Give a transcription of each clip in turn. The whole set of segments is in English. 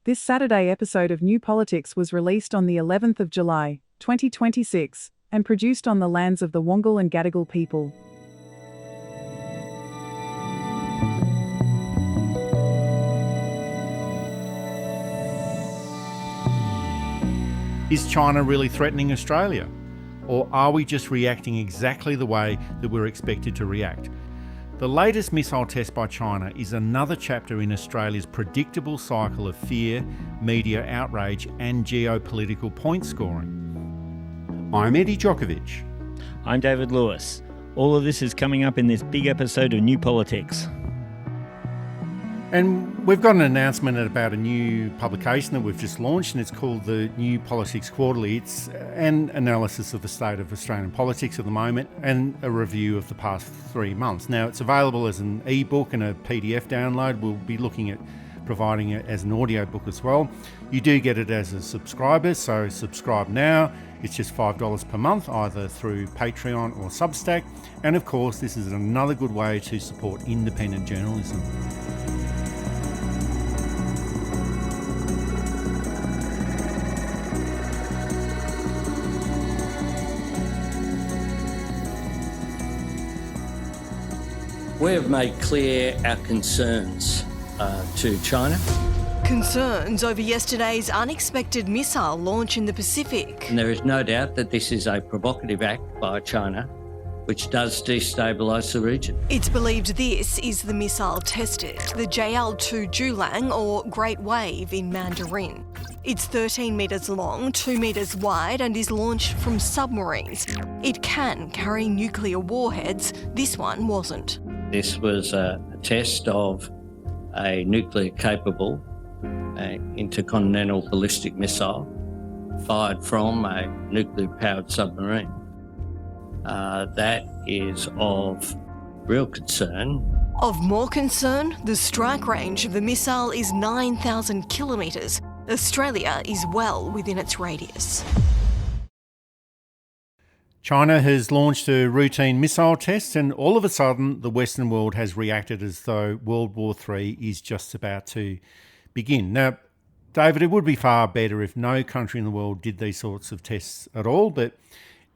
This Saturday episode of New Politics was released on the 11th of July, 2026, and produced on the lands of the Wangal and Gadigal people. Is China really threatening Australia? Or are we just reacting exactly the way that we're expected to react? The latest missile test by China is another chapter in Australia's predictable cycle of fear, media outrage and geopolitical point scoring. I'm Eddie Djokovic. I'm David Lewis. All of this is coming up in this big episode of New Politics. And we've got an announcement about a new publication that we've just launched, and it's called the New Politics Quarterly. It's an analysis of the state of Australian politics at the moment and a review of the past 3 months. Now, it's available as an ebook and a PDF download. We'll be looking at providing it as an audiobook as well. You do get it as a subscriber, so subscribe now. It's just $5 per month, either through Patreon or Substack. And of course, this is another good way to support independent journalism. We have made clear our concerns to China. Concerns over yesterday's unexpected missile launch in the Pacific. And there is no doubt that this is a provocative act by China, which does destabilise the region. It's believed this is the missile tested, the JL-2 Julang, or Great Wave in Mandarin. It's 13 metres long, 2 metres wide, and is launched from submarines. It can carry nuclear warheads. This one wasn't. This was a test of a nuclear-capable intercontinental ballistic missile fired from a nuclear-powered submarine. That is of real concern. Of more concern, the strike range of the missile is 9,000 kilometres. Australia is well within its radius. China has launched a routine missile test, and all of a sudden the Western world has reacted as though World War III is just about to begin. Now, David, it would be far better if no country in the world did these sorts of tests at all, but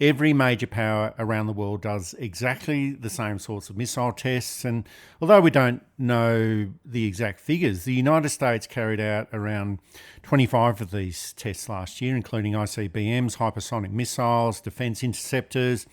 every major power around the world does exactly the same sorts of missile tests. And although we don't know the exact figures, the United States carried out around 25 of these tests last year, including ICBMs, hypersonic missiles, defence interceptors,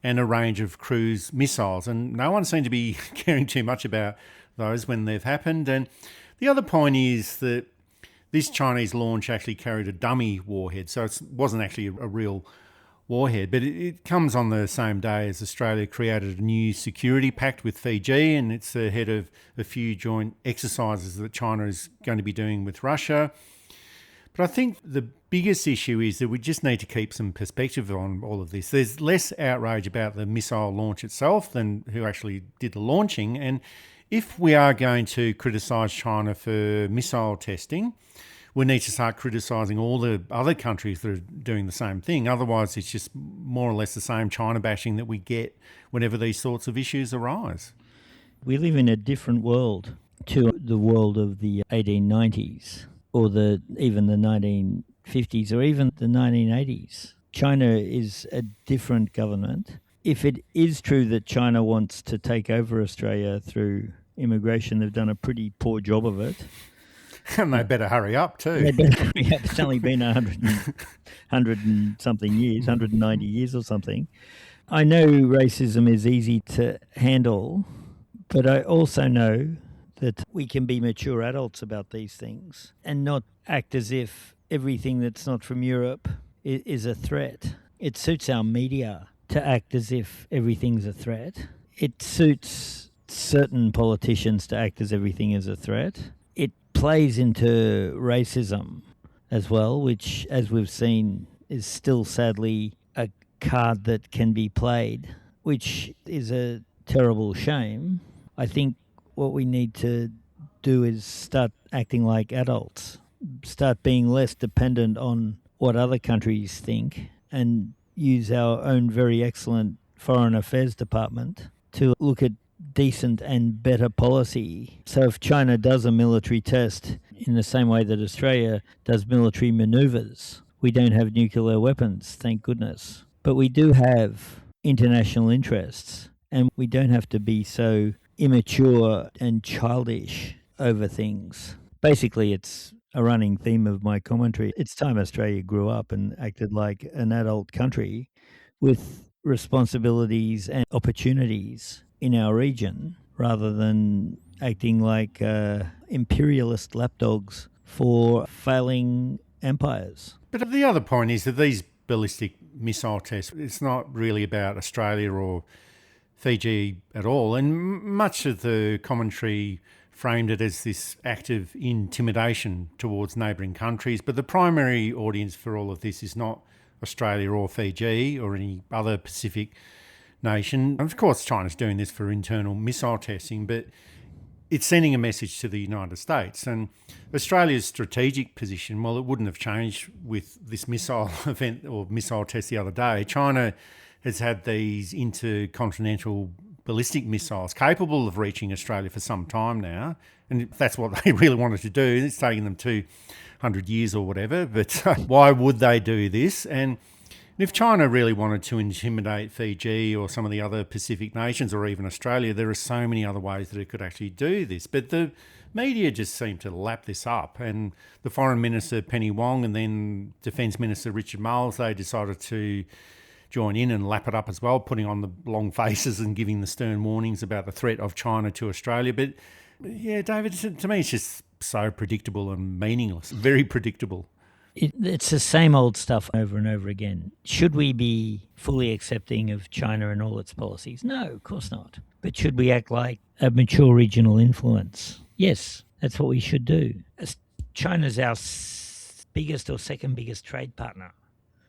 and a range of cruise missiles. And no one seemed to be caring too much about those when they've happened. And the other point is that this Chinese launch actually carried a dummy warhead, so it wasn't actually a real warhead, but it comes on the same day as Australia created a new security pact with Fiji, and it's ahead of a few joint exercises that China is going to be doing with Russia. But I think the biggest issue is that we just need to keep some perspective on all of this. There's less outrage about the missile launch itself than who actually did the launching, and if we are going to criticise China for missile testing, we need to start criticising all the other countries that are doing the same thing. Otherwise, it's just more or less the same China bashing that we get whenever these sorts of issues arise. We live in a different world to the world of the 1890s or even the 1950s or even the 1980s. China is a different government. If it is true that China wants to take over Australia through immigration, they've done a pretty poor job of it. And they better hurry up too. They better hurry up. It's only been 100 and something years, 190 years or something. I know racism is easy to handle, but I also know that we can be mature adults about these things and not act as if everything that's not from Europe is a threat. It suits our media to act as if everything's a threat. It suits certain politicians to act as everything is a threat. It plays into racism as well, which, as we've seen, is still sadly a card that can be played, which is a terrible shame. I think what we need to do is start acting like adults, start being less dependent on what other countries think, and use our own very excellent Foreign Affairs Department to look at decent and better policy. So if China does a military test, in the same way that Australia does military manoeuvres. We don't have nuclear weapons, thank goodness. But we do have international interests, and we don't have to be so immature and childish over things. Basically, it's a running theme of my commentary. It's time Australia grew up and acted like an adult country with responsibilities and opportunities in our region, rather than acting like imperialist lapdogs for failing empires. But the other point is that these ballistic missile tests, it's not really about Australia or Fiji at all. And much of the commentary framed it as this act of intimidation towards neighbouring countries. But the primary audience for all of this is not Australia or Fiji or any other Pacific nation. Of course, China's doing this for internal missile testing, but it's sending a message to the United States. And Australia's strategic position, well, it wouldn't have changed with this missile event or missile test the other day. China has had these intercontinental ballistic missiles capable of reaching Australia for some time now. And if that's what they really wanted to do, it's taking them 200 years or whatever. But why would they do this? And if China really wanted to intimidate Fiji or some of the other Pacific nations or even Australia, there are so many other ways that it could actually do this. But the media just seem to lap this up. And the Foreign Minister, Penny Wong, and then Defence Minister Richard Marles, they decided to join in and lap it up as well, putting on the long faces and giving the stern warnings about the threat of China to Australia. But yeah, David, to me, it's just so predictable and meaningless, very predictable. It's the same old stuff over and over again. Should we be fully accepting of China and all its policies? No, of course not. But should we act like a mature regional influence? Yes, that's what we should do. China's our biggest or second biggest trade partner.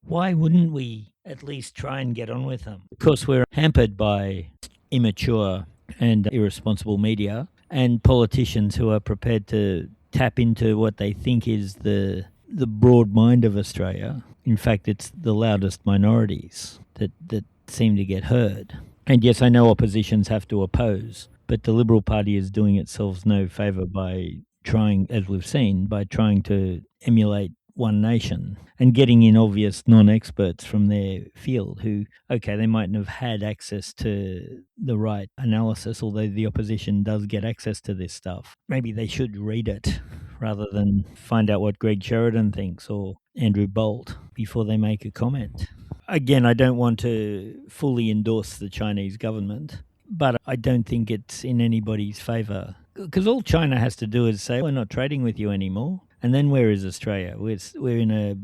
Why wouldn't we at least try and get on with them? Of course, we're hampered by immature and irresponsible media and politicians who are prepared to tap into what they think is the broad mind of Australia. In fact, it's the loudest minorities that seem to get heard. And yes, I know oppositions have to oppose, but the Liberal Party is doing itself no favour by trying, as we've seen, by trying to emulate one nation and getting in obvious non-experts from their field who, okay, they mightn't have had access to the right analysis, although the opposition does get access to this stuff. Maybe they should read it rather than find out what Greg Sheridan thinks or Andrew Bolt before they make a comment. Again, I don't want to fully endorse the Chinese government, but I don't think it's in anybody's favour. Because all China has to do is say, we're not trading with you anymore. And then where is Australia? We're in a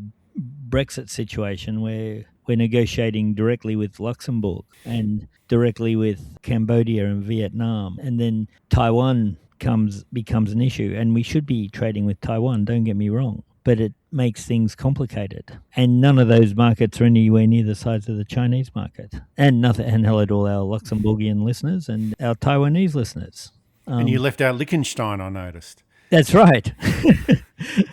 Brexit situation where we're negotiating directly with Luxembourg and directly with Cambodia and Vietnam. And then Taiwan becomes an issue. And we should be trading with Taiwan, don't get me wrong. But it makes things complicated. And none of those markets are anywhere near the size of the Chinese market. And hello to all our Luxembourgian listeners and our Taiwanese listeners. And you left out Liechtenstein, I noticed. That's right.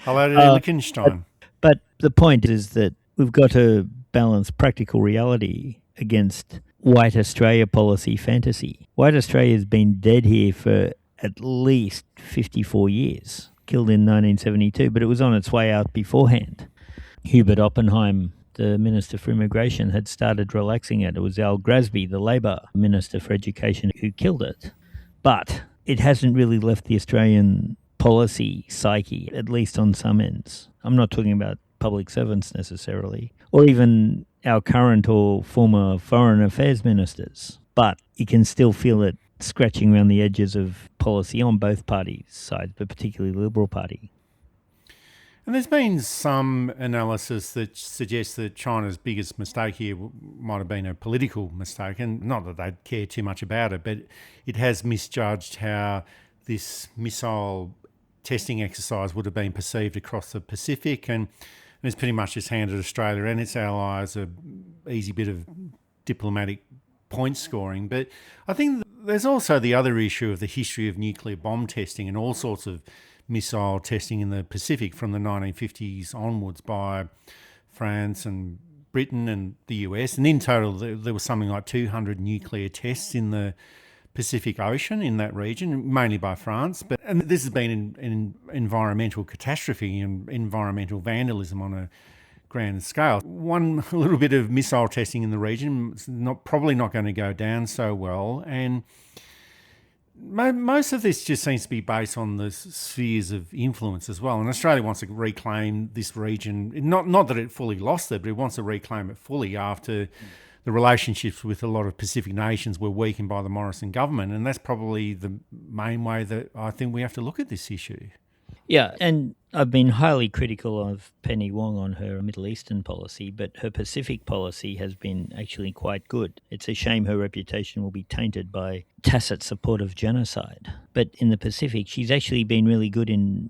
Hello to Liechtenstein. But the point is that we've got to balance practical reality against white Australia policy fantasy. White Australia has been dead here for at least 54 years, killed in 1972, but it was on its way out beforehand. Hubert Oppenheim, the Minister for Immigration, had started relaxing it. It was Al Grasby, the Labor Minister for Education, who killed it. But it hasn't really left the Australian policy psyche, at least on some ends. I'm not talking about public servants necessarily, or even our current or former foreign affairs ministers. But you can still feel it scratching around the edges of policy on both parties' sides, but particularly the Liberal Party. And there's been some analysis that suggests that China's biggest mistake here might have been a political mistake, and not that they'd care too much about it, but it has misjudged how this missile testing exercise would have been perceived across the Pacific, and it's pretty much just handed Australia and its allies a easy bit of diplomatic point scoring. But I think there's also the other issue of the history of nuclear bomb testing and all sorts of missile testing in the Pacific from the 1950s onwards by France and Britain and the US. And in total, there was something like 200 nuclear tests in the Pacific Ocean in that region, mainly by France. And this has been an environmental catastrophe and environmental vandalism on a grand scale. One little bit of missile testing in the region is probably not going to go down so well. And most of this just seems to be based on the spheres of influence as well. And Australia wants to reclaim this region. Not that it fully lost it, but it wants to reclaim it fully after the relationships with a lot of Pacific nations were weakened by the Morrison government. And that's probably the main way that I think we have to look at this issue. Yeah, and I've been highly critical of Penny Wong on her Middle Eastern policy, but her Pacific policy has been actually quite good. It's a shame her reputation will be tainted by tacit support of genocide. But in the Pacific, she's actually been really good in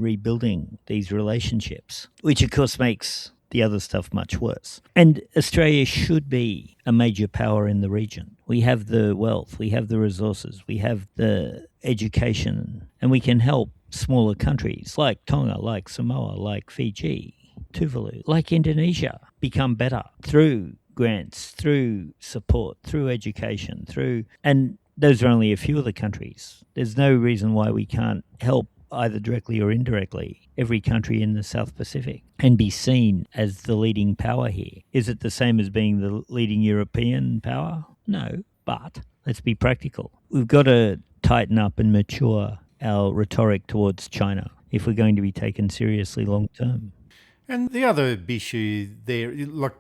rebuilding these relationships, which of course makes the other stuff much worse. And Australia should be a major power in the region. We have the wealth, we have the resources, we have the education, and we can help smaller countries like Tonga, like Samoa, like Fiji, Tuvalu, like Indonesia become better through grants, through support, through education, and those are only a few of the countries. There's no reason why we can't help either directly or indirectly every country in the South Pacific and be seen as the leading power here. Is it the same as being the leading European power? No, but let's be practical. We've got to tighten up and mature our rhetoric towards China if we're going to be taken seriously long term. And the other issue there, like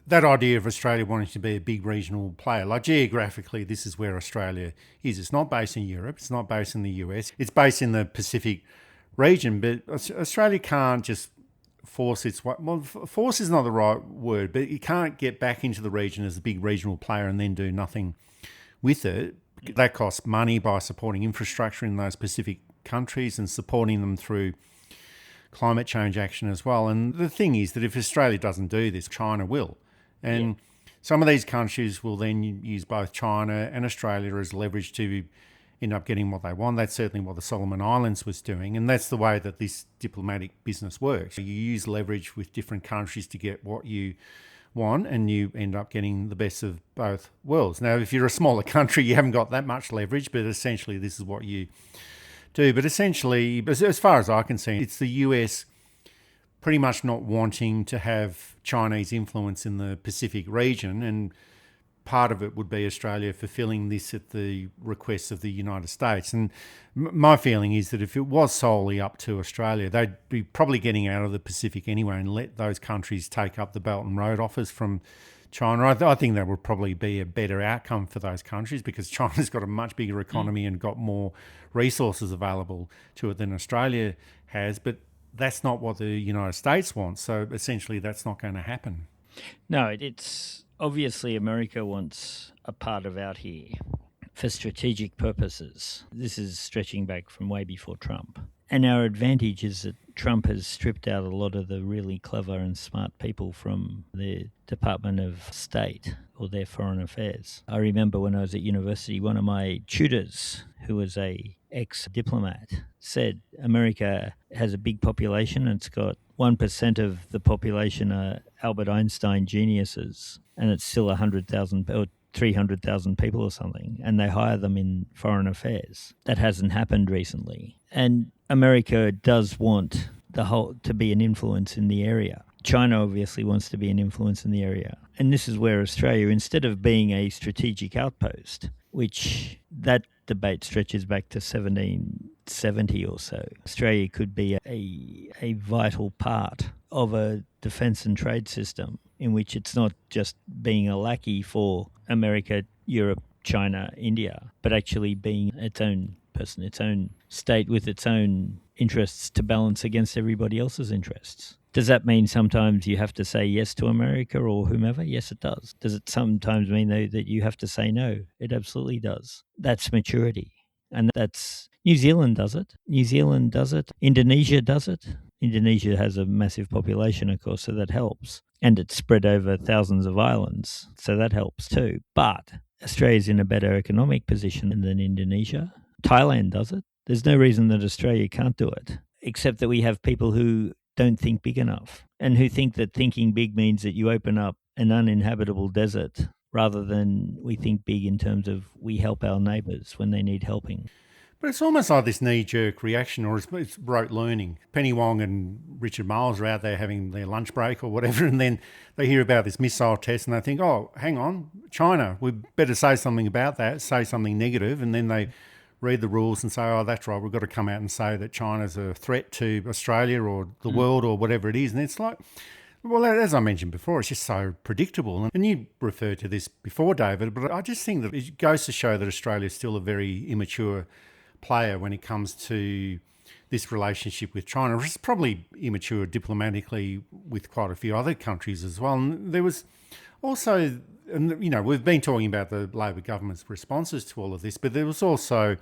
that idea of Australia wanting to be a big regional player, like geographically, this is where Australia is. It's not based in Europe, it's not based in the US, it's based in the Pacific region, but Australia can't just force its way. Well, force is not the right word, but you can't get back into the region as a big regional player and then do nothing with it. That costs money by supporting infrastructure in those Pacific countries and supporting them through climate change action as well. And the thing is that if Australia doesn't do this, China will. And some of these countries will then use both China and Australia as leverage to end up getting what they want. That's certainly what the Solomon Islands was doing. And that's the way that this diplomatic business works. You use leverage with different countries to get what you want, and you end up getting the best of both worlds. Now, if you're a smaller country, you haven't got that much leverage, but essentially this is what you do. But essentially, as far as I can see, it's the US pretty much not wanting to have Chinese influence in the Pacific region, and part of it would be Australia fulfilling this at the request of the United States. And my feeling is that if it was solely up to Australia, they'd be probably getting out of the Pacific anyway and let those countries take up the Belt and Road offers from China. I think that would probably be a better outcome for those countries because China's got a much bigger economy and got more resources available to it than Australia has. But that's not what the United States wants. So essentially that's not going to happen. No, it's obviously America wants a part of out here for strategic purposes. This is stretching back from way before Trump. And our advantage is that Trump has stripped out a lot of the really clever and smart people from the Department of State or their foreign affairs. I remember when I was at university, one of my tutors, who was a ex-diplomat, said America has a big population. It's got 1% of the population are Albert Einstein geniuses, and it's still 100,000 or 300,000 people or something, and they hire them in foreign affairs. That hasn't happened recently. And America does want the whole to be an influence in the area. China obviously wants to be an influence in the area. And this is where Australia, instead of being a strategic outpost, which that debate stretches back to 1770 or so, Australia could be a vital part of a defence and trade system in which it's not just being a lackey for America, Europe, China, India, but actually being its own person, its own state with its own interests to balance against everybody else's interests. Does that mean sometimes you have to say yes to America or whomever? Yes, it does. Does it sometimes mean, though, that you have to say no? It absolutely does. That's maturity. And that's... New Zealand does it. New Zealand does it. Indonesia does it. Indonesia has a massive population, of course, so that helps. And it's spread over thousands of islands, so that helps too. But Australia's in a better economic position than Indonesia. Thailand does it. There's no reason that Australia can't do it, except that we have people who don't think big enough and who think that thinking big means that you open up an uninhabitable desert rather than we think big in terms of we help our neighbours when they need helping. But it's almost like this knee-jerk reaction, or it's rote learning. Penny Wong and Richard Marles are out there having their lunch break or whatever, and then they hear about this missile test and they think, oh, hang on, China, we better say something about that, say something negative, and then they read the rules and say, oh, that's right, we've got to come out and say that China's a threat to Australia or the world or whatever it is. And it's like, well, as I mentioned before, it's just so predictable. And you referred to this before, David, but I just think that it goes to show that Australia is still a very immature player when it comes to this relationship with China. It's probably immature diplomatically with quite a few other countries as well. And there was also, and you know, we've been talking about the Labor government's responses to all of this, but there was also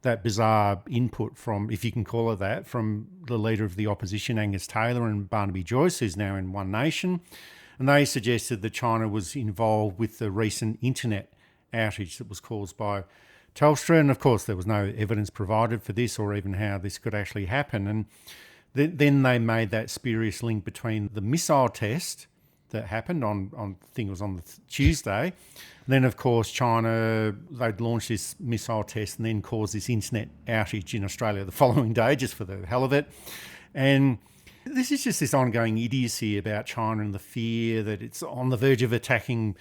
that bizarre input from, if you can call it that, from the leader of the opposition, Angus Taylor, and Barnaby Joyce, who's now in One Nation. And they suggested that China was involved with the recent internet outage that was caused by Telstra, and of course there was no evidence provided for this or even how this could actually happen. And then they made that spurious link between the missile test that happened on I think it was on the Tuesday, and then of course China, they'd launched this missile test and then caused this internet outage in Australia the following day just for the hell of it. And this is just this ongoing idiocy about China and the fear that it's on the verge of attacking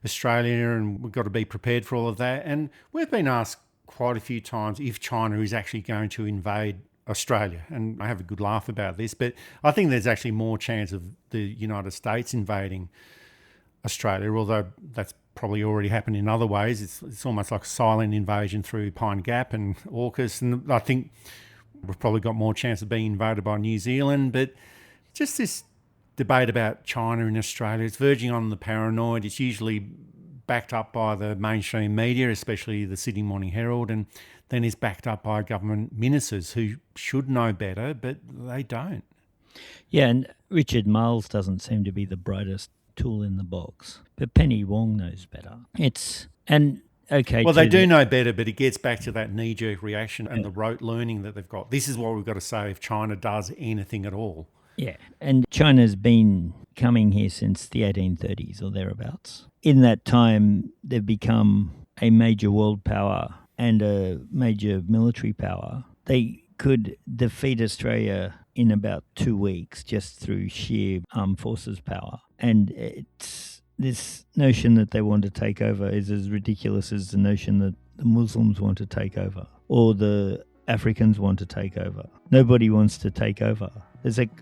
Australia, and we've got to be prepared for all of that. And we've been asked quite a few times if China is actually going to invade Australia, and I have a good laugh about this, but I think there's actually more chance of the United States invading Australia, although that's probably already happened in other ways. It's almost like a silent invasion through Pine Gap and AUKUS, and I think we've probably got more chance of being invaded by New Zealand. But just this debate about China in Australia, it's verging on the paranoid. It's usually backed up by the mainstream media, especially the Sydney Morning Herald, and then is backed up by government ministers who should know better, but they don't. Yeah, and Richard Marles doesn't seem to be the brightest tool in the box, but Penny Wong knows better. Well, they do know better, but it gets back to that knee-jerk reaction and the rote learning that they've got. This is what we've got to say if China does anything at all. Yeah, and China's been coming here since the 1830s or thereabouts. In that time, they've become a major world power and a major military power. They could defeat Australia in about 2 weeks just through sheer armed forces power. And it's this notion that they want to take over is as ridiculous as the notion that the Muslims want to take over or the Africans want to take over. Nobody wants to take over.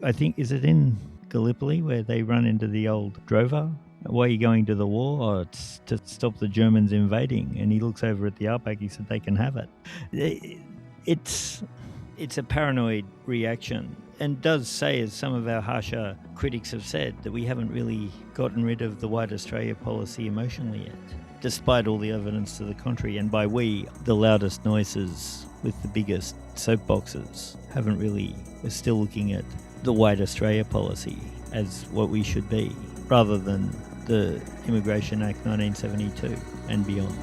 I think, is it in Gallipoli where they run into the old drover? Why are you going to the war? Oh, it's to stop the Germans invading. And he looks over at the outback, he said they can have it. It's a paranoid reaction, and does say, as some of our harsher critics have said, that we haven't really gotten rid of the White Australia policy emotionally yet, despite all the evidence to the contrary. And by we, the loudest noises with the biggest soapboxes we're still looking at the White Australia policy as what we should be, rather than the Immigration Act 1972 and beyond.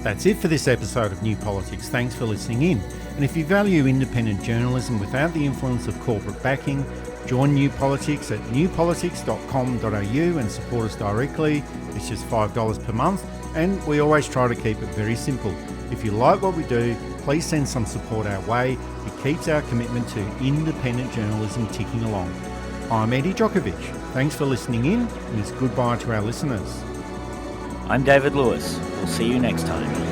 That's it for this episode of New Politics. Thanks for listening in. And if you value independent journalism without the influence of corporate backing, join New Politics at newpolitics.com.au and support us directly. It's just $5 per month, and we always try to keep it very simple. If you like what we do, please send some support our way. It keeps our commitment to independent journalism ticking along. I'm Eddie Djokovic. Thanks for listening in, and it's goodbye to our listeners. I'm David Lewis. We'll see you next time.